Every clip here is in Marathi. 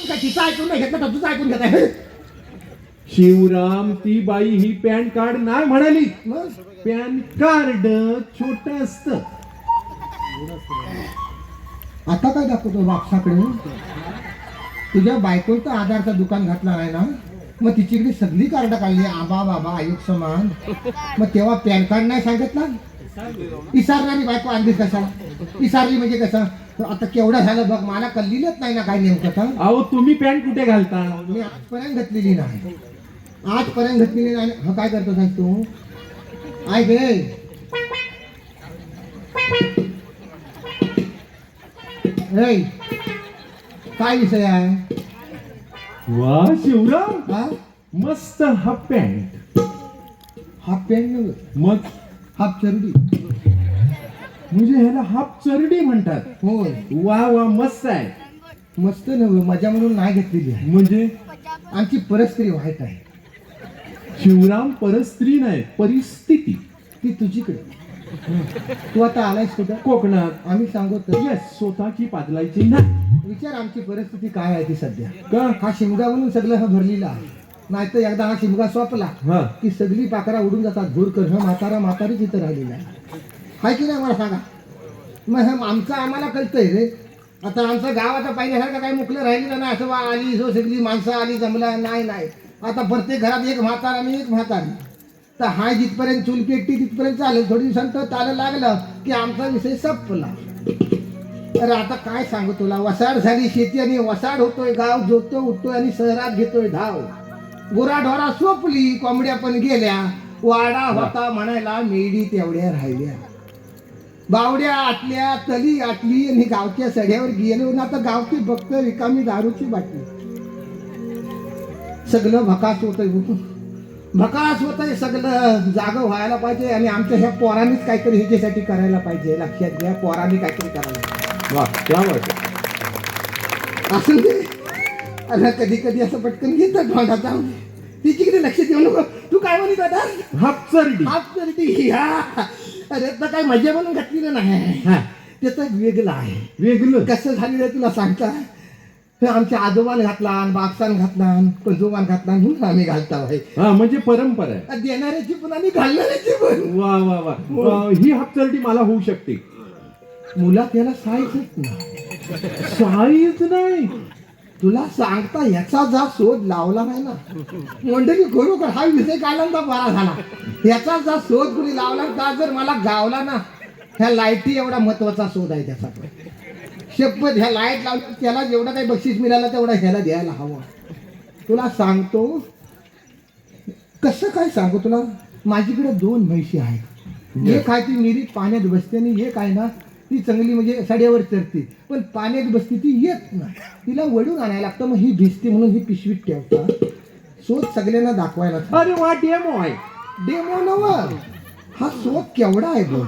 काय तिचं ऐकून नाही घेतलं तर तुझं ऐकून घेत आहे. शिवराम, ती बाई ही पॅन कार्ड नाही म्हणाली. मग पॅन कार्ड छोट असत. आता काय दाखवतो बापसाकडे? तुझ्या बायकोचं आधारचा दुकान घातला नाही ना, मग तिच्याकडे सगळी कार्ड काढली, आबा बाबा आयुक्त समान. मग तेव्हा पॅन कार्ड नाही सांगितलं. इसारणारी बायको आणलीस कशाला? इसारली म्हणजे कसं? तर आता केवढं झालं बघ, मला कल्लीलच नाही ना काय नेमकं. अहो तुम्ही पॅन्ट कुठे घालता? मी आजपर्यंत घातलेली नाही, आजपर्यंत घातलेली नाही. हा काय करतो सांग तू? ऐक रे, ए, काय विषय आहे? वा शिवराम, हा मस्त हाफ पॅन्ट. हाफ पॅन्ट नव्हे, मग हाफ चरडी. म्हणजे ह्याला हाफ चरडी म्हणतात. होय, वा वा, मस्त आहे. मस्त नव्हे, मजा म्हणून नाही घेतलेली आहे. म्हणजे आमची परिस्थिती वाईट आहे. शिवराम, परस्त्री नाही, परिस्थिती. ती तुझीकडे. तू आता आलायस कुठं? कोकणात. आम्ही सांगू तर येस, स्वतःची पाजलायची नाही. विचार आमची परिस्थिती काय आहे ती सध्या. का? हा शिमगा म्हणून सगळं हा भरलेला आहे. नाहीतर एकदा हा शिमगा सोपला हा, की सगळी पाकरा उडून जातात. घोरकर हा म्हातारा म्हातारीच इथं राहिलेला आहे. हाय की नाही मला सांगा? मग हे आमचं आम्हाला कळतंय रे. आता आमचं गाव आता पहिल्यासारखं काही मुकलं राहिलेलं नाही. असं आली जो सगळी माणसं आली जमला नाही. आता प्रत्येक घरात एक म्हातारा आणि एक म्हातारी. तर हाय जिथपर्यंत चूल पेटती तिथपर्यंत चालेल. थोडी दिवसांत चालू लागलं की आमचा विषय संपला. अरे आता काय सांगू तुला, वसाड झाली शेती आणि वसाड होतोय. गाव जोडतो उठतोय आणि शहरात घेतोय धाव. गुराढोरा सोपली, कोंबड्या पण गेल्या. वाडा होता म्हणायला मेडी तेवढ्या राहिल्या. बावड्या आटल्या, तली आटली आणि गावच्या सड्यावर गेलो ना, तर गावची बघत रिकामी दारूची बाटली. सगळं भकास होतंय, भकास होतंय सगळं. जागं व्हायला पाहिजे आणि आमच्या ह्या पोरांनीच काहीतरी ह्याच्यासाठी करायला पाहिजे. लक्षात घ्या, पोरांनी काहीतरी करायला पाहिजे. वा, क्या बात आहे. असं ते अरे कधी कधी असं पटकन घेतात भागाचा. तिच्याकडे लक्ष देऊ नको. तू काय म्हणत होता? हाफ चरडी. हाफ चरडी. हा, अरे तर काय मजा म्हणून घातलेलं नाही. हा, त्याचं वेगळं आहे. वेगळं कसं झालेलं तुला सांगता? आमच्या आजोबान घातला, बापसान घातला, पंजोबान घातला म्हणून आम्ही घालता आहे. हा, म्हणजे परंपरा आहे. देणाऱ्याची पण आणि घालणाऱ्याची पण. वा वा वा, ही हाफ चरडी मला होऊ शकते. मुला त्याला साईजच नाही. साईज नाही. तुला सांगता याचा जा शोध लावला नाही ना मंडळी, खरोखर हा विषय काढला बरा झाला. याचा जा शोध कुणी लावला का जर मला गावला ना, ह्या लाईटी एवढा महत्वाचा शोध आहे त्याचा. शपथ, ह्या लाईट लावली त्याला जेवढा काही बक्षीस मिळाला तेवढा ह्याला द्यायला हवं. तुला सांगतो कसं काय सांगू तुला. माझीकडे 2 म्हैशी आहेत. एक आहे ती निरीत पाण्यात बसते आणि एक आहे ना ती चांगली म्हणजे सड्यावर चरते, पण पाण्यात बसते ती येत नाही. तिला वडून आणायला लागतं. मग ही भिजते म्हणून ही पिशवीत ठेवता. शोध सगळ्यांना दाखवायला. अरे वा, डेमो आहे. डेमो नव, हा शोध केवढा आहे गो.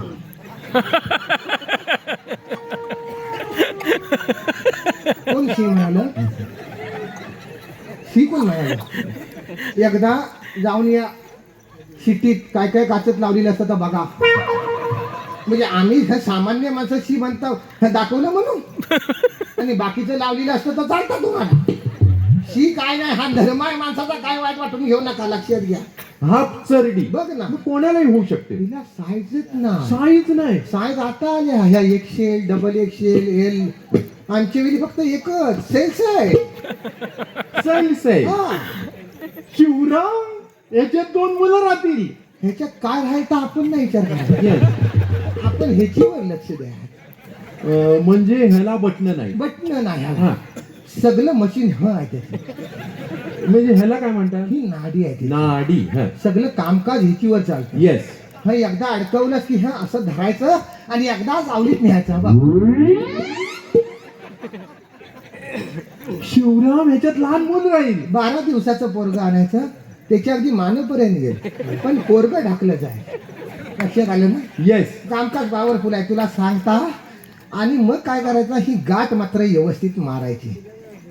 कोण शी म्हणाल? शी कोण म्हणाल? एकदा जाऊन या सिटीत काय काय काचत लावलेलं असतं तर बघा. म्हणजे आम्ही सामान्य माणसं शी म्हणतो दाखवलं म्हणून, आणि बाकीचं लावलेलं असतं तर चालतं तुम्हाला. शी काय नाही, हा धर्म आहे माणसाचा. काय वाईट वाटून घेऊ नका, लक्षात घ्या. हाफ चरडी बघ ना, कोणालाही होऊ शकते. तिला साईजच ना. साईज नाही. साईज आता आल्या ह्या XL, XXL, L. आमच्या वेळी फक्त एकच सेल्स आहे. साईज आहे. हा, शिवराम, याच्यात 2 मुलं राहतील. ह्याच्यात काय राहायचं आपण नाही विचार करायचा. आपण ह्याच्यावर लक्ष द्या. म्हणजे ह्याला बटन नाही. बटन नाही. हा, सगळं मशीन आहे त्याचं. म्हणजे ह्याला काय म्हणतात? ही नाडी आहे ती. नाडी. हा, सगळं कामकाज ह्याच्यावर चालतं. येस. हा, एकदा अडकवलं की हा असं धरायचं आणि एकदा आवलीत न्यायचं. बा, शिवराम, ह्याच्यात लहान मूल राहील. 12 दिवसाचं पोरग आणायचं, त्याच्या अगदी मानेपर्यंत गेल, पण पोरग ढाकलं जाय. लक्षात आलं ना? येस. कामकाज पॉवरफुल आहे तुला सांगता. आणि मग काय करायचं, ही गाठ मात्र व्यवस्थित मारायची.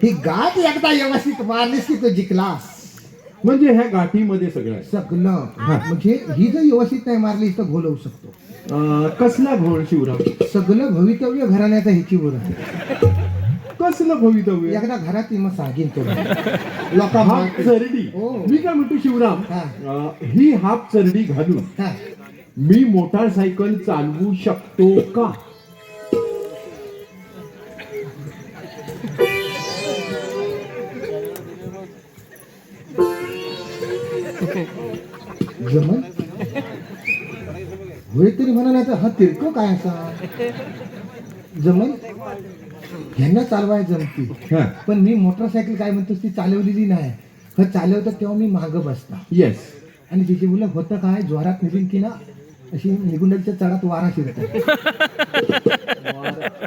ही गाठ एकदा व्यवस्थित मारलीस की तो जिंकलास. म्हणजे ह्या गाठीमध्ये सगळं आहे. सगळं. म्हणजे ही जर व्यवस्थित नाही मारली तर घोल होऊ शकतो. कसला घोळ शिवराम? सगळं भवितव्य घराण्याचा ह्याची वर आहे. कसलं भवितव्य? एकदा घरात ये, मग सांगेन तो लोक हाफ चरडी. हो. मी काय म्हणतो शिवराम, हा. ही हाफ चरडी घालून मी मोटारसायकल चालवू शकतो का? जमन होय तरी म्हणा, नाही तर हा तिरको काय असा जमन ह्यांना चालवाय जमती. हा. पण मी मोटरसायकल काय म्हणतोस ती चालवलेली नाही. हा चालवतं तेव्हा मी मागं बसता येस. आणि तिची मुलं होतं काय जोरात निघून की ना अशी निगुंडाच्या चढात वारा शिरतात.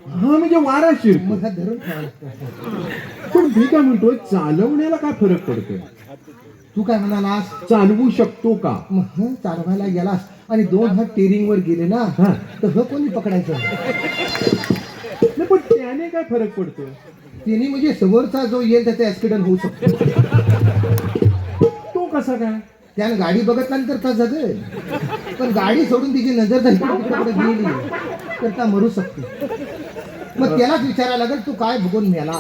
हा म्हणजे वारा शिर. मग हा धरून ठेवावं लागतं. पण मी काय म्हणतोय, चालवण्याला काय फरक पडतोय? तू काय म्हणालास? चालवू शकतो का? मग हं, चालवायला गेलास आणि 2 हात टेरिंग वर गेले ना, हा. तर ह कोणी पकडायचं? नाही, पण त्याने काय फरक पडतोय? तिने म्हणजे समोरचा जो येईल त्याचा ऍक्सिडेंट होऊ शकतो. तो कसा काय? त्यानं गाडी बघितल्यानंतर तर जगेल, पण गाडी सोडून तिची नजर जर तिकडे गेली तर त्या मरू शकते. मग त्यालाच विचारायला लागेल तू काय बघून मेला.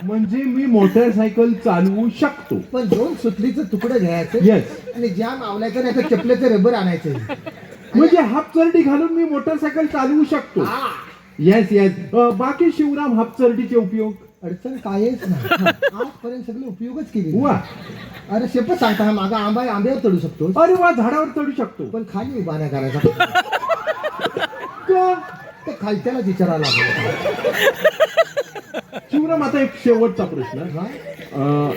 म्हणजे मी मोटरसायकल चालवू शकतो. पण 2 सुतलीचं तुकडं घ्यायचं येस. आणि जाम आवलायचं नाही तर चपलेचं रबर आणायचं. म्हणजे हाफ चरडी घालून मी मोटरसायकल चालवू शकतो. हा. Yes yes. बाकी शिवराम हाफ चरडीचे उपयोग? अडचण कायच नाही. आजपर्यंत सगळे उपयोगच केले. वा. अरे शेपच सांगता, हा मागा आंब्यावर चढू शकतो, अरे वा, झाडावर चढू शकतो. पण खाली उभा नाही करायचा. का? तर खालच्याला विचारायला लागेल. शिवराम, आता एक शेवटचा प्रश्न. हा?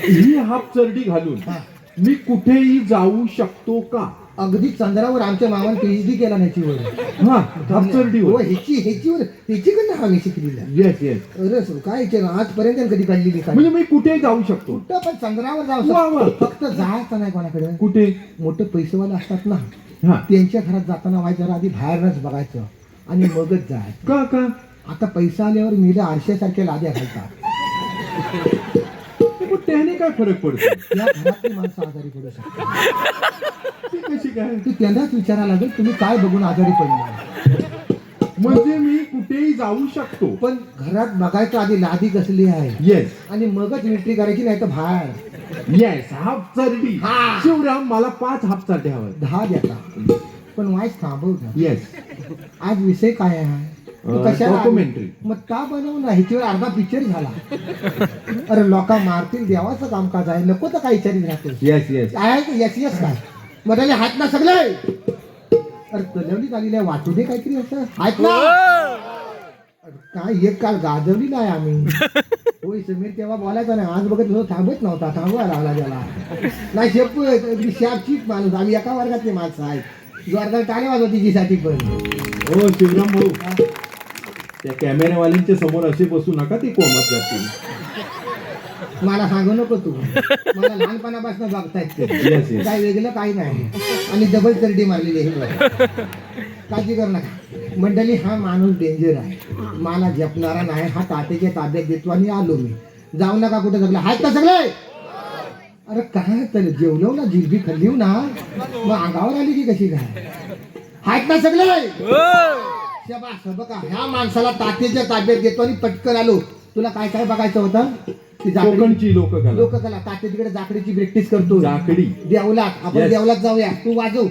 ही हाफ चरडी घालून हा. मी कुठेही जाऊ शकतो का? अगदी चंद्रावर आमच्या मामाने PhD केला ह्याचीवर. हा, हाफ चरडीवर. हो, ह्याचीकडनं आम्ही शिकलेला. Yes yes. अरे सर, काय आजपर्यंत कधी काढलेली काय? म्हणजे मी कुठेही जाऊ शकतो. कुठं पण चंद्रावर जाऊ वा, वा. शकतो. फक्त जायचं नाही कोणाकडे. कुठे? मोठे पैसेवाले असतात ना, हा. त्यांच्या घरात जाताना व्हायचं आधी बाहेरच बघायचं आणि मगच जायचं. का का? आता पैसा आल्यावर मीला आरशासारख्या लाद्या घालतात. पण त्याने काय फरक पडतो? त्या घरातली माणसं आजारी पडू शकतात. ती कशी काय? तू त्यांनाच विचारायला लागेल तुम्ही काय बघून आजारी पडणार. म्हणजे मी कुठेही जाऊ शकतो. पण घरात बघायचं आधी लादी कसली आहे येस आणि मगच एंट्री करायची, नाही तर बाहेर. येस. हाफ चरडी. हा. शिवराम, मला 5 हाफ चरडी हव्या. 10 देता. पण वाईस थांबव का. येस. आज विषय काय आहे? तू कशाला डॉक्युमेंटरी. मग का बनवून ह्याच्यावर अर्धा पिक्चर झाला. अरे लोक मारतील, देवाचं कामकाज आहे, नको तर काय विचारित राहतो. Yes yes. काय यस यस काय म्हणाले हात ना सगळे. अरे तलवली आलेली आहे, वाटू दे काहीतरी असं हात ना. काय एक काल गाजवली नाही आम्ही. होय समीर तेव्हा बोलायचा नाही, आज बघत होतो थांबत नव्हता, थांबवायला लागला त्याला. नाही शेपू शापचीच माणूस, आम्ही एका वर्गातले माणसं आहेत. जोरदार टाळ्या वाजव तिच्यासाठी पण. हो शिवराम भाऊ, त्या कॅमेरावाल्यांच्या समोर असे बसू नका, ते कोमत जातील. मला सांगू नको तू, मला लहानपणापासून बघतायत ते. Yes yes. काय वेगळं काही नाही. आणि डबल चरडी मारलेली आहे. काळजी करू नका मंडळी, हा माणूस डेंजर आहे, मला जपणारा नाही. हा तात्याच्या ताब्यात देतो आणि आलो मी. जाऊ नका कुठे सगळे आहेत का सगळे. अरे काय तर जेवलो ना, जिलबी खाल्ली ना, मग अंगावर आली की कशी काय. आहेत ना सगळे. शाबास. बघा ह्या माणसाला तात्याच्या ताब्यात देतो आणि पटकन आलो. तुला काय काय बघायचं होतं? कोकणची लोककला. लोककला. तात्या तिकडे जाकडीची प्रॅक्टिस करतो. जाकडी. देवलात. आपण Yes. देवलात जाऊया. तू वाजव.